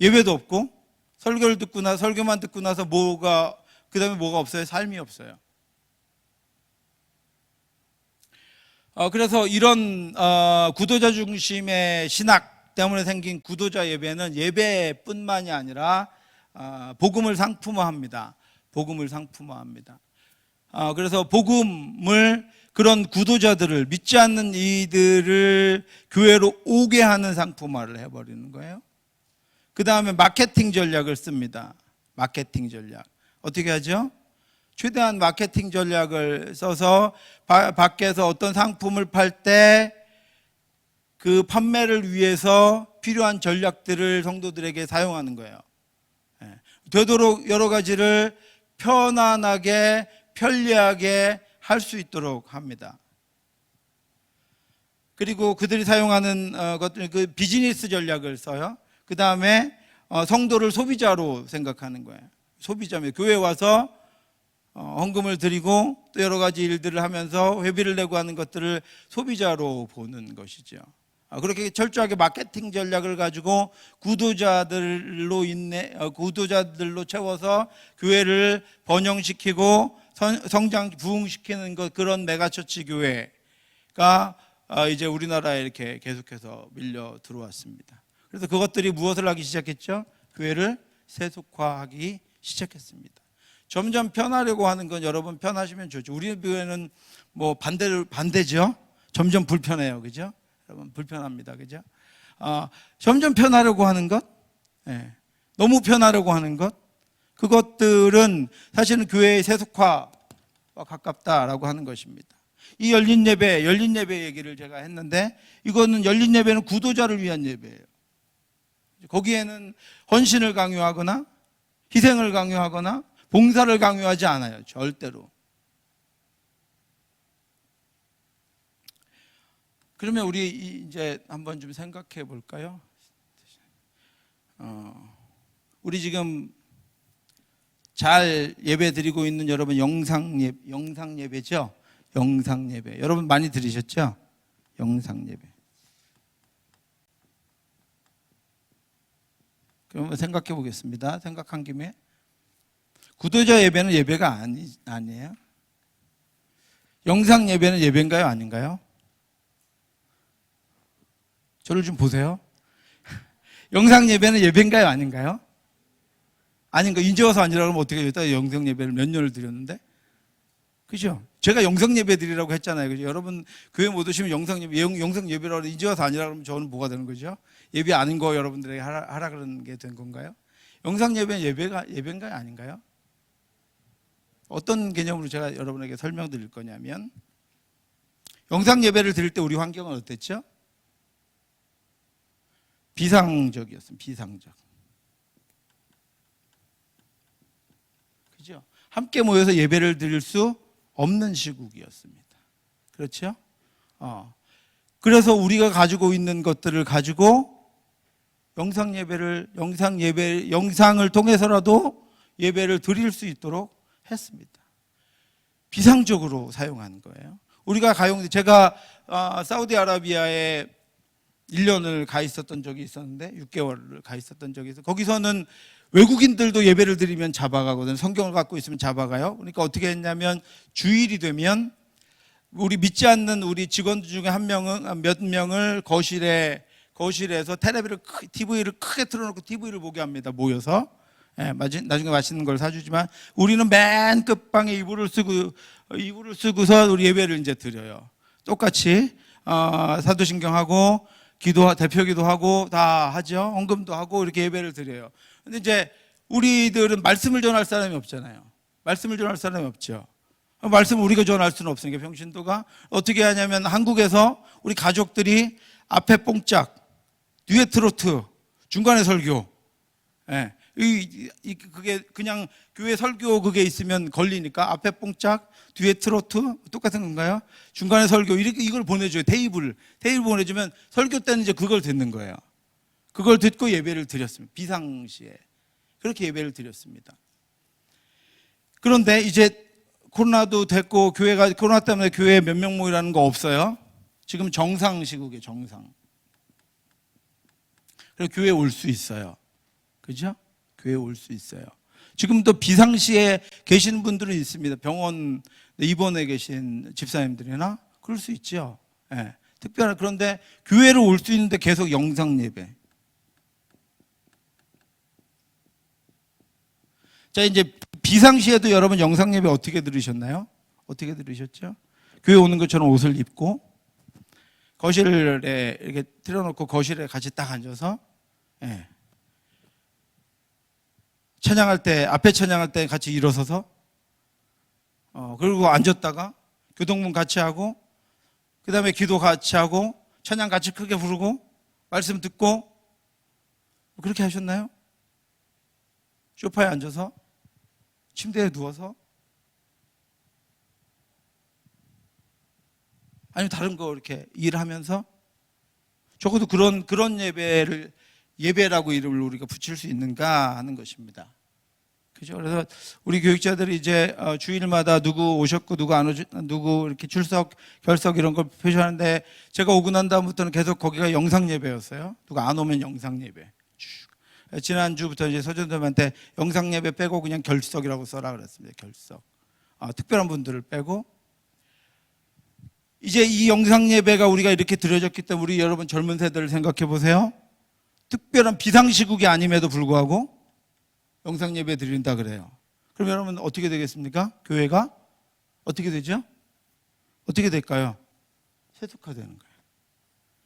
예배도 없고 설교만 듣고 나서 그다음에 뭐가 없어요? 삶이 없어요. 그래서 이런 구도자 중심의 신학 때문에 생긴 구도자 예배는 예배뿐만이 아니라 복음을 상품화합니다. 복음을 상품화합니다. 그래서 복음을, 그런 구도자들을, 믿지 않는 이들을 교회로 오게 하는 상품화를 해버리는 거예요. 그 다음에 마케팅 전략을 씁니다. 마케팅 전략. 어떻게 하죠? 최대한 마케팅 전략을 써서 밖에서 어떤 상품을 팔 때 그 판매를 위해서 필요한 전략들을 성도들에게 사용하는 거예요. 되도록 여러 가지를 편안하게 편리하게 할 수 있도록 합니다. 그리고 그들이 사용하는 것들, 그 비즈니스 전략을 써요. 그 다음에 성도를 소비자로 생각하는 거예요. 소비자입니다. 교회에 와서 헌금을 드리고 또 여러 가지 일들을 하면서 회비를 내고 하는 것들을 소비자로 보는 것이죠. 그렇게 철저하게 마케팅 전략을 가지고 구도자들로 채워서 교회를 번영시키고 성장 부흥시키는 것, 그런 메가처치 교회가 이제 우리나라에 이렇게 계속해서 밀려 들어왔습니다. 그래서 그것들이 무엇을 하기 시작했죠? 교회를 세속화하기 시작했습니다. 점점 편하려고 하는 건, 여러분 편하시면 좋죠. 우리 교회는 뭐 반대죠. 점점 불편해요, 그죠? 여러분 불편합니다, 그죠? 점점 편하려고 하는 것, 너무 편하려고 하는 것, 그것들은 사실은 교회의 세속화와 가깝다라고 하는 것입니다. 이 열린 예배 얘기를 제가 했는데, 이거는 열린 예배는 구도자를 위한 예배예요. 거기에는 헌신을 강요하거나 희생을 강요하거나 봉사를 강요하지 않아요. 절대로. 그러면 우리 이제 한번 좀 생각해 볼까요? 우리 지금 잘 예배 드리고 있는 여러분, 영상 예배죠? 영상 예배. 여러분 많이 들으셨죠? 영상 예배. 그러면 생각해 보겠습니다. 생각한 김에. 구도자 예배는 예배가 아니에요? 영상 예배는 예배인가요? 아닌가요? 저를 좀 보세요. 영상 예배는 예배인가요? 아닌가요? 아닌가? 이제 와서 아니라 그러면 어떻게 여기다 영상 예배를 몇 년을 드렸는데? 그죠? 제가 영상 예배 드리라고 했잖아요. 그죠? 여러분 교회 못 오시면 영상 예배라고 하는데 이제 와서 아니라 그러면 저는 뭐가 되는 거죠? 예배 아닌 거 여러분들에게 하라 그런 게 된 건가요? 영상 예배는 예배인가요? 아닌가요? 어떤 개념으로 제가 여러분에게 설명드릴 거냐면,
영상 예배를 드릴 때 우리 환경은 어땠죠? 비상적이었습니다. 비상적. 그죠? 함께 모여서 예배를 드릴 수 없는 시국이었습니다. 그렇죠? 그래서 우리가 가지고 있는 것들을 가지고 영상을 통해서라도 예배를 드릴 수 있도록 했습니다. 비상적으로 사용한 거예요. 제가 사우디아라비아에 1년을 가 있었던 적이 있었는데 6개월을 가 있었던 적이 있어요. 거기서는 외국인들도 예배를 드리면 잡아가거든요. 성경을 갖고 있으면 잡아가요. 그러니까 어떻게 했냐면 주일이 되면 우리 믿지 않는 우리 직원들 중에 몇 명을 거실에서 TV를 크게 틀어놓고 TV를 보게 합니다. 모여서. 나중에 맛있는 걸 사주지만 우리는 맨 끝방에 이불을 쓰고서 우리 예배를 이제 드려요. 똑같이 사도신경하고 대표기도 하고 다 하죠. 헌금도 하고 이렇게 예배를 드려요. 근데 이제 우리들은 말씀을 전할 사람이 없잖아요. 말씀을 전할 사람이 없죠. 말씀을 우리가 전할 수는 없으니까 평신도가 어떻게 하냐면 한국에서 우리 가족들이 앞에 뽕짝, 뒤에 트로트, 중간에 설교. 그게 그냥 교회 설교 그게 있으면 걸리니까 앞에 뽕짝, 뒤에 트로트 똑같은 건가요? 중간에 설교 이걸 보내줘요. 테이블 보내주면 설교 때는 이제 그걸 듣는 거예요. 그걸 듣고 예배를 드렸습니다. 비상시에 그렇게 예배를 드렸습니다. 그런데 이제 코로나도 됐고 코로나 때문에 교회에 몇 명 모이라는 거 없어요. 지금 정상 시국이에요. 정상. 그래서 교회에 올 수 있어요. 그죠? 교회에 올 수 있어요. 지금도 비상시에 계시는 분들은 있습니다. 병원 입원해 계신 집사님들이나 그럴 수 있죠. 특별한 그런데 교회를 올 수 있는데 계속 영상 예배. 자, 이제 비상시에도 여러분 영상 예배 어떻게 들으셨나요? 어떻게 들으셨죠? 교회 오는 것처럼 옷을 입고 거실에 이렇게 틀어놓고 거실에 같이 딱 앉아서 앞에 찬양할 때 같이 일어서서 그리고 앉았다가 교동문 같이 하고 그 다음에 기도 같이 하고 찬양 같이 크게 부르고 말씀 듣고 그렇게 하셨나요? 소파에 앉아서 침대에 누워서 아니면 다른 거 이렇게 일하면서 적어도 그런 예배라고 이름을 우리가 붙일 수 있는가 하는 것입니다. 그죠? 그래서 우리 교육자들이 이제 주일마다 누구 오셨고 누구 안 오셨고 누구 이렇게 출석, 결석 이런 걸 표시하는데 제가 오고 난 다음부터는 계속 거기가 영상 예배였어요. 누가 안 오면 영상 예배. 지난주부터 이제 서전들한테 영상 예배 빼고 그냥 결석이라고 써라 그랬습니다. 결석. 특별한 분들을 빼고 이제 이 영상 예배가 우리가 이렇게 드려졌기 때문에 우리 여러분 젊은 세대를 생각해 보세요. 특별한 비상시국이 아님에도 불구하고 영상 예배 드린다 그래요. 그럼 여러분 어떻게 되겠습니까? 교회가 어떻게 되죠? 어떻게 될까요? 세속화되는 거예요.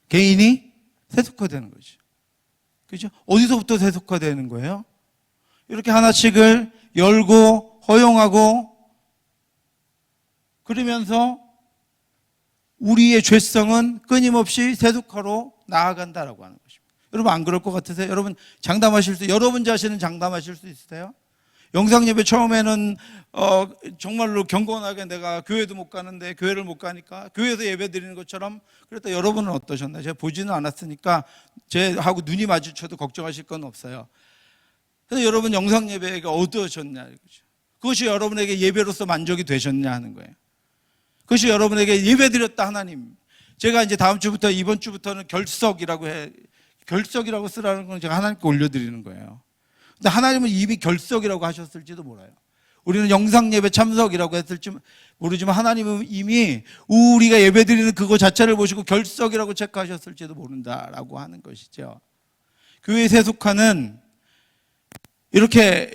개인이 세속화되는 거죠. 그죠? 어디서부터 세속화되는 거예요? 이렇게 하나씩을 열고 허용하고 그러면서 우리의 죄성은 끊임없이 세속화로 나아간다라고 하는 것입니다. 여러분 안 그럴 것 같으세요? 여러분 여러분 자신은 장담하실 수 있으세요? 영상 예배 처음에는 정말로 경건하게 내가 교회도 못 가는데 교회를 못 가니까 교회에서 예배 드리는 것처럼 그랬다. 여러분은 어떠셨나요? 제가 보지는 않았으니까 제하고 눈이 마주쳐도 걱정하실 건 없어요. 그래서 여러분 영상 예배가 어떠셨냐 이거죠. 그것이 여러분에게 예배로서 만족이 되셨냐 하는 거예요. 그것이 여러분에게 예배 드렸다 하나님. 제가 이제 이번 주부터는 결석이라고 쓰라는 건 제가 하나님께 올려드리는 거예요. 근데 하나님은 이미 결석이라고 하셨을지도 몰라요. 우리는 영상 예배 참석이라고 했을지 모르지만 하나님은 이미 우리가 예배 드리는 그거 자체를 보시고 결석이라고 체크하셨을지도 모른다라고 하는 것이죠. 교회 세속화는 이렇게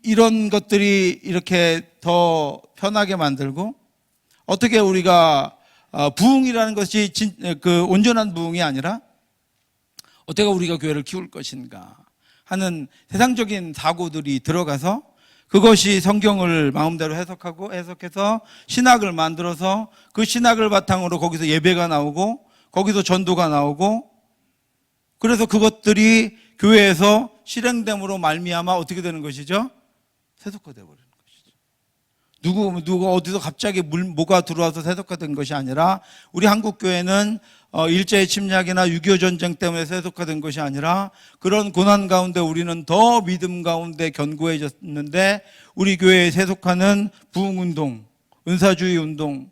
이런 것들이 이렇게 더 편하게 만들고 어떻게 우리가 부흥이라는 것이 온전한 부흥이 아니라 어떻게 우리가 교회를 키울 것인가 하는 세상적인 사고들이 들어가서 그것이 성경을 마음대로 해석해서 신학을 만들어서 그 신학을 바탕으로 거기서 예배가 나오고 거기서 전도가 나오고 그래서 그것들이 교회에서 실행됨으로 말미암아 어떻게 되는 것이죠? 세속화되어 버리는 것이죠. 누가 어디서 갑자기 뭐가 들어와서 세속화된 것이 아니라 우리 한국 교회는 일제의 침략이나 6.25 전쟁 때문에 세속화된 것이 아니라 그런 고난 가운데 우리는 더 믿음 가운데 견고해졌는데 우리 교회의 세속화는 부흥운동, 은사주의 운동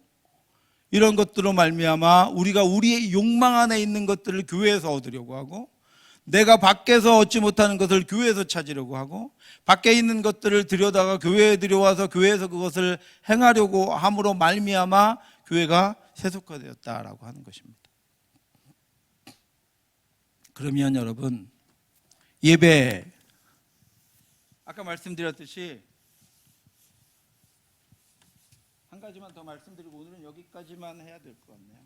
이런 것들로 말미암아 우리가 우리의 욕망 안에 있는 것들을 교회에서 얻으려고 하고 내가 밖에서 얻지 못하는 것을 교회에서 찾으려고 하고 밖에 있는 것들을 들여다가 교회에 들여와서 교회에서 그것을 행하려고 함으로 말미암아 교회가 세속화되었다라고 하는 것입니다. 그러면 여러분 예배 아까 말씀드렸듯이 한 가지만 더 말씀드리고 오늘은 여기까지만 해야 될 것 같네요.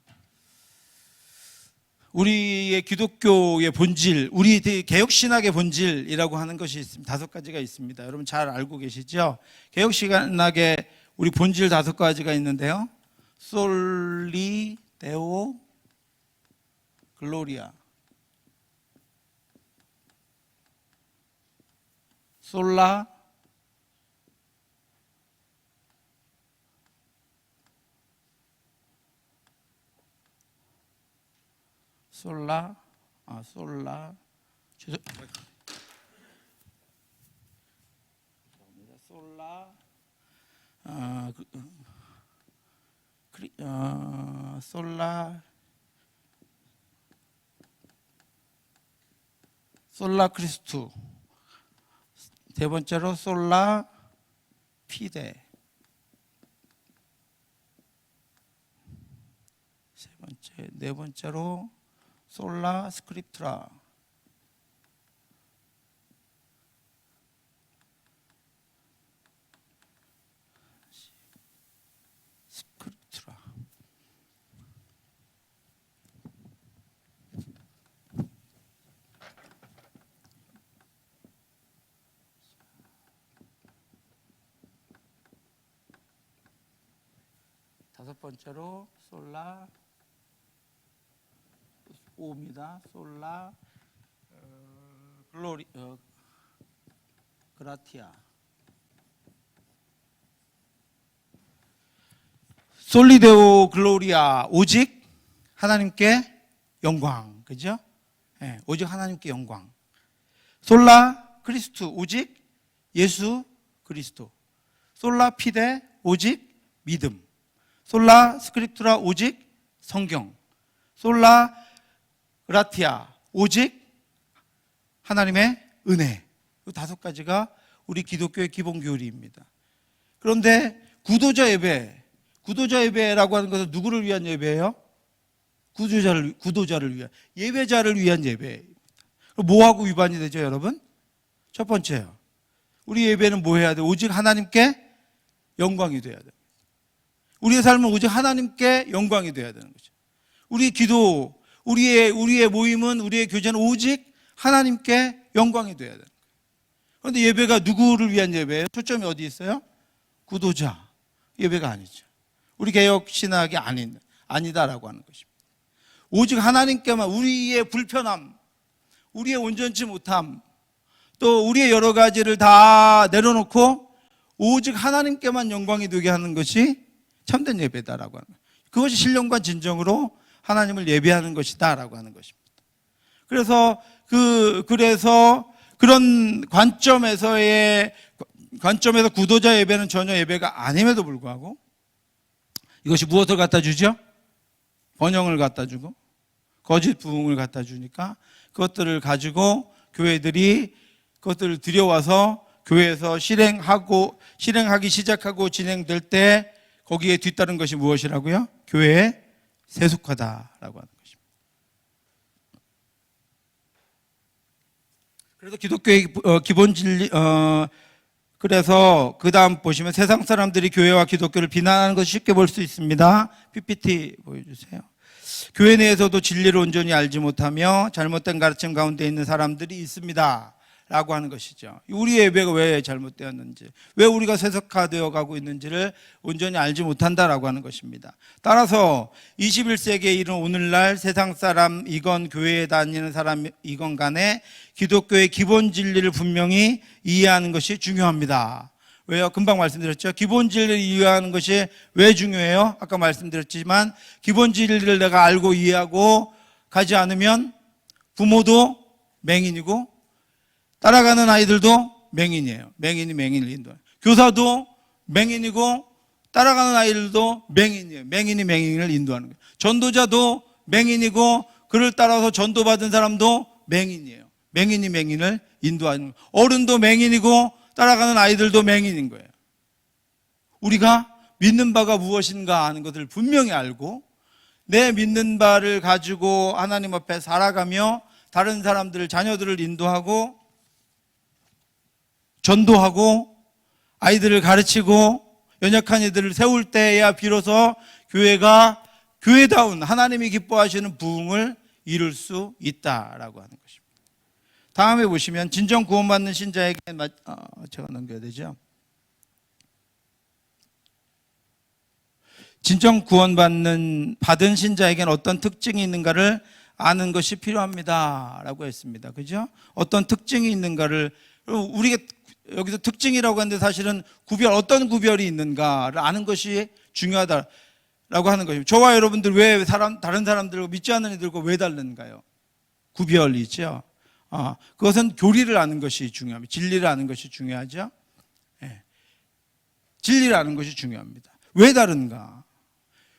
우리의 기독교의 본질, 우리 개혁신학의 본질이라고 하는 것이 있습니다. 5가지가 있습니다. 여러분 잘 알고 계시죠? 개혁신학의 우리 본질 5가지가 있는데요. 솔리, 데오, 글로리아. 솔라, 솔라, 솔라, 솔라 크리스투. 세 번째로 솔라 피데. 네 번째로 솔라 스크립트라. 스크립트라. 다섯 번째로 솔라 오입니다. 솔라 글로리 그라티아. 솔리데오 글로리아 오직 하나님께 영광. 그죠? 네, 오직 하나님께 영광. 솔라 크리스투 오직 예수 그리스도. 솔라 피데 오직 믿음. 솔라 스크립투라 오직 성경. 솔라 그라티아 오직 하나님의 은혜. 이 5가지가 우리 기독교의 기본 교리입니다. 그런데 구도자 예배라고 하는 것은 누구를 위한 예배예요? 구도자를 위한 예배자를 위한 예배입니다. 뭐하고 위반이 되죠, 여러분? 첫 번째요. 우리 예배는 뭐 해야 돼요? 오직 하나님께 영광이 돼야 돼요. 우리의 삶은 오직 하나님께 영광이 돼야 되는 거죠. 우리 기도, 우리의 모임은, 우리의 교제는 오직 하나님께 영광이 돼야 되는 거예요. 그런데 예배가 누구를 위한 예배예요? 초점이 어디 있어요? 구도자 예배가 아니죠. 우리 개혁 신학이 아니다라고 하는 것입니다. 오직 하나님께만, 우리의 불편함, 우리의 온전치 못함, 또 우리의 여러 가지를 다 내려놓고 오직 하나님께만 영광이 되게 하는 것이 참된 예배다라고 하는 거예요. 그것이 신령과 진정으로 하나님을 예배하는 것이다라고 하는 것입니다. 그래서 그런 관점에서 구도자 예배는 전혀 예배가 아님에도 불구하고 이것이 무엇을 갖다 주죠? 번영을 갖다 주고 거짓 부흥을 갖다 주니까 그것들을 가지고 교회들이 그것들을 들여와서 교회에서 실행하기 시작하고 진행될 때 거기에 뒤따른 것이 무엇이라고요? 교회의 세속화다라고 하는 것입니다. 그래서 기독교의 기본 진리, 그래서 그 다음 보시면 세상 사람들이 교회와 기독교를 비난하는 것을 쉽게 볼 수 있습니다. PPT 보여주세요. 교회 내에서도 진리를 온전히 알지 못하며 잘못된 가르침 가운데 있는 사람들이 있습니다 라고 하는 것이죠. 우리의 예배가 왜 잘못되었는지, 왜 우리가 세속화되어 가고 있는지를 온전히 알지 못한다라고 하는 것입니다. 따라서 21세기에 이른 오늘날 세상 사람이건 교회에 다니는 사람이건 간에 기독교의 기본 진리를 분명히 이해하는 것이 중요합니다. 왜요? 금방 말씀드렸죠. 기본 진리를 이해하는 것이 왜 중요해요? 아까 말씀드렸지만 기본 진리를 내가 알고 이해하고 가지 않으면 부모도 맹인이고 따라가는 아이들도 맹인이에요. 맹인이 맹인을 인도하는. 교사도 맹인이고 따라가는 아이들도 맹인이에요. 맹인이 맹인을 인도하는 거예요. 전도자도 맹인이고 그를 따라서 전도받은 사람도 맹인이에요. 맹인이 맹인을 인도하는 거예요. 어른도 맹인이고 따라가는 아이들도 맹인인 거예요. 우리가 믿는 바가 무엇인가 하는 것을 분명히 알고 내 믿는 바를 가지고 하나님 앞에 살아가며 다른 사람들을, 자녀들을 인도하고 전도하고 아이들을 가르치고 연약한 이들을 세울 때야 비로소 교회가 교회다운 하나님이 기뻐하시는 부흥을 이룰 수 있다라고 하는 것입니다. 다음에 보시면 진정 구원받는 신자에게 제가 넘겨야 되죠. 진정 구원받은 신자에게는 어떤 특징이 있는가를 아는 것이 필요합니다라고 했습니다. 그죠? 어떤 특징이 있는가를 우리가 여기서 특징이라고 하는데 사실은 어떤 구별이 있는가를 아는 것이 중요하다라고 하는 것입니다. 저와 여러분들 왜 다른 사람들과 믿지 않는 이들과 왜 다른가요? 구별이 있죠. 그것은 교리를 아는 것이 중요합니다. 진리를 아는 것이 중요하죠. 네. 진리를 아는 것이 중요합니다. 왜 다른가?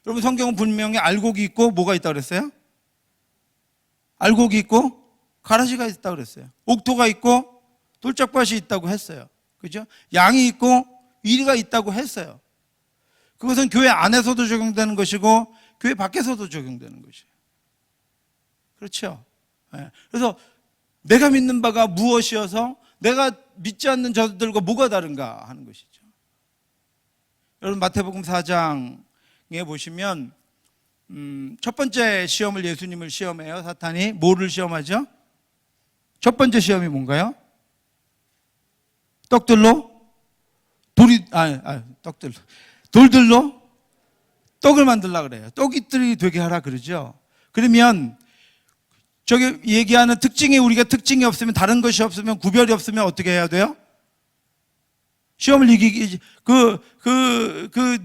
여러분 성경은 분명히 알곡이 있고 뭐가 있다고 그랬어요? 알곡이 있고 가라지가 있다고 그랬어요. 옥토가 있고 돌짝밭이 있다고 했어요. 그죠? 양이 있고 이리가 있다고 했어요. 그것은 교회 안에서도 적용되는 것이고 교회 밖에서도 적용되는 것이에요. 그렇죠? 네. 그래서 내가 믿는 바가 무엇이어서 내가 믿지 않는 저들과 뭐가 다른가 하는 것이죠. 여러분 마태복음 4장에 보시면 첫 번째 시험을 예수님을 시험해요. 사탄이 뭐를 시험하죠? 첫 번째 시험이 뭔가요? 돌들로 떡을 만들라 그래요. 떡이들이 되게 하라 그러죠. 그러면 저기 얘기하는 우리가 특징이 없으면, 다른 것이 없으면, 구별이 없으면 어떻게 해야 돼요? 시험을 이기기, 그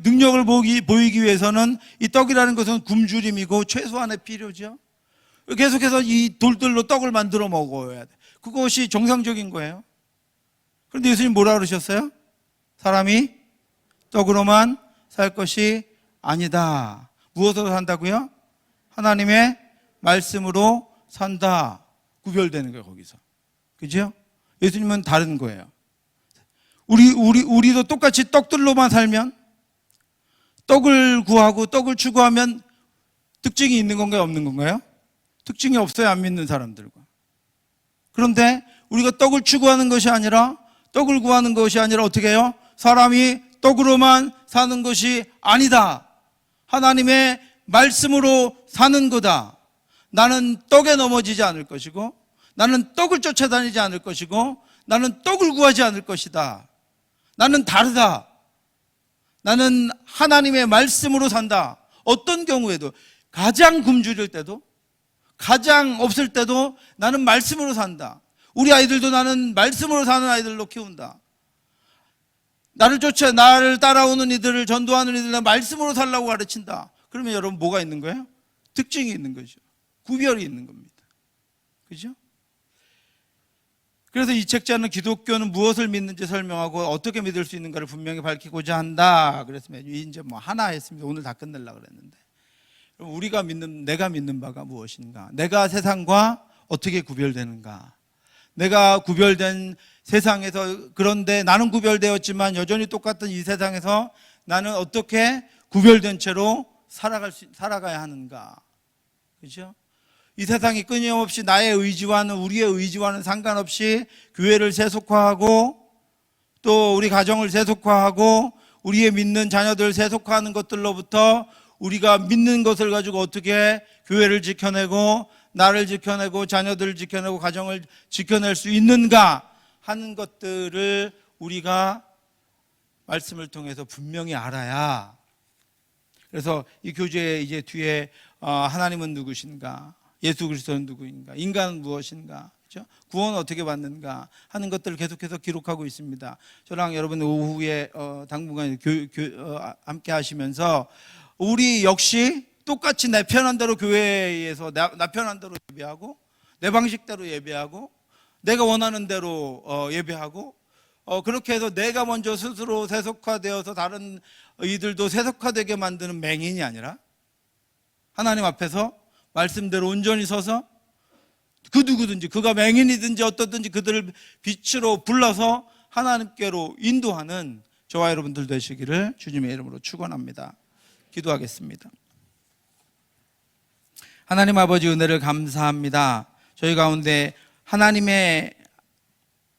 능력을 보이기 위해서는 이 떡이라는 것은 굶주림이고 최소한의 필요죠. 계속해서 이 돌들로 떡을 만들어 먹어야 돼. 그것이 정상적인 거예요. 그런데 예수님 뭐라 그러셨어요? 사람이 떡으로만 살 것이 아니다. 무엇으로 산다고요? 하나님의 말씀으로 산다. 구별되는 거예요, 거기서. 그죠? 예수님은 다른 거예요. 우리도 똑같이 떡들로만 살면, 떡을 구하고 떡을 추구하면 특징이 있는 건가요, 없는 건가요? 특징이 없어요, 안 믿는 사람들과. 그런데 우리가 떡을 추구하는 것이 아니라, 떡을 구하는 것이 아니라 어떻게 해요? 사람이 떡으로만 사는 것이 아니다. 하나님의 말씀으로 사는 거다. 나는 떡에 넘어지지 않을 것이고, 나는 떡을 쫓아다니지 않을 것이고, 나는 떡을 구하지 않을 것이다. 나는 다르다. 나는 하나님의 말씀으로 산다. 어떤 경우에도, 가장 굶주릴 때도, 가장 없을 때도 나는 말씀으로 산다. 우리 아이들도 나는 말씀으로 사는 아이들로 키운다. 나를 따라오는 이들을, 전도하는 이들을 말씀으로 살라고 가르친다. 그러면 여러분 뭐가 있는 거예요? 특징이 있는 거죠. 구별이 있는 겁니다. 그죠? 그래서 이 책자는 기독교는 무엇을 믿는지 설명하고 어떻게 믿을 수 있는가를 분명히 밝히고자 한다. 그랬으면 이제 하나 했습니다. 오늘 다 끝내려고 그랬는데. 우리가 내가 믿는 바가 무엇인가? 내가 세상과 어떻게 구별되는가? 내가 구별된 세상에서, 그런데 나는 구별되었지만 여전히 똑같은 이 세상에서 나는 어떻게 구별된 채로 살아가야 하는가? 그죠? 이 세상이 끊임없이 나의 의지와는, 우리의 의지와는 상관없이 교회를 세속화하고 또 우리 가정을 세속화하고 우리의 믿는 자녀들을 세속화하는 것들로부터 우리가 믿는 것을 가지고 어떻게 교회를 지켜내고 나를 지켜내고 자녀들을 지켜내고 가정을 지켜낼 수 있는가 하는 것들을 우리가 말씀을 통해서 분명히 알아야, 그래서 이 교재에 이제 뒤에 하나님은 누구신가, 예수 그리스도는 누구인가, 인간은 무엇인가, 그렇죠? 구원은 어떻게 받는가 하는 것들을 계속해서 기록하고 있습니다. 저랑 여러분 오후에 당분간 함께 하시면서 우리 역시 똑같이 내 편한 대로 교회에서 나 편한 대로 예배하고, 내 방식대로 예배하고, 내가 원하는 대로 예배하고, 그렇게 해서 내가 먼저 스스로 세속화되어서 다른 이들도 세속화되게 만드는 맹인이 아니라 하나님 앞에서 말씀대로 온전히 서서 그 누구든지, 그가 맹인이든지 어떻든지 그들을 빛으로 불러서 하나님께로 인도하는 저와 여러분들 되시기를 주님의 이름으로 축원합니다. 기도하겠습니다. 하나님 아버지, 은혜를 감사합니다. 저희 가운데 하나님의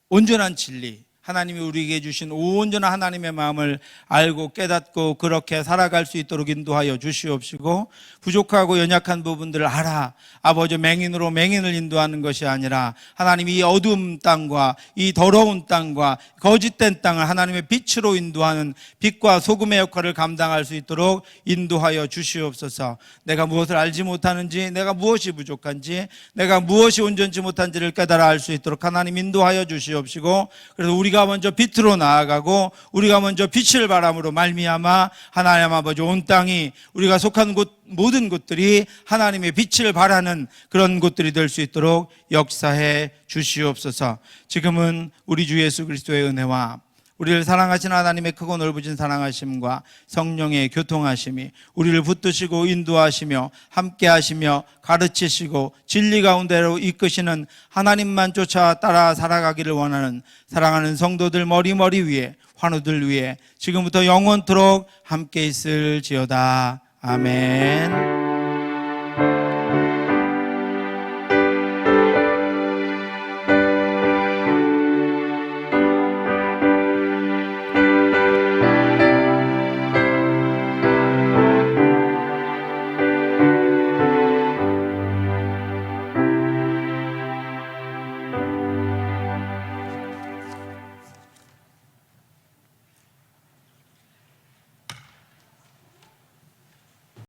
온전한 진리, 하나님이 우리에게 주신 온전한 하나님의 마음을 알고 깨닫고 그렇게 살아갈 수 있도록 인도하여 주시옵시고, 부족하고 연약한 부분들을 알아 아버지 맹인으로 맹인을 인도하는 것이 아니라 하나님이 이 어두운 땅과 이 더러운 땅과 거짓된 땅을 하나님의 빛으로 인도하는 빛과 소금의 역할을 감당할 수 있도록 인도하여 주시옵소서. 내가 무엇을 알지 못하는지, 내가 무엇이 부족한지, 내가 무엇이 온전치 못한지를 깨달아 알 수 있도록 하나님 인도하여 주시옵시고, 그래서 우리가 먼저 빛으로 나아가고 우리가 먼저 빛을 바람으로 말미암아 하나님 아버지 온 땅이, 우리가 속한 곳 모든 곳들이 하나님의 빛을 발하는 그런 곳들이 될 수 있도록 역사해 주시옵소서. 지금은 우리 주 예수 그리스도의 은혜와 우리를 사랑하신 하나님의 크고 넓으신 사랑하심과 성령의 교통하심이 우리를 붙드시고 인도하시며 함께하시며 가르치시고 진리 가운데로 이끄시는 하나님만 쫓아 따라 살아가기를 원하는 사랑하는 성도들 머리 위에, 환우들 위에 지금부터 영원토록 함께 있을지어다. 아멘.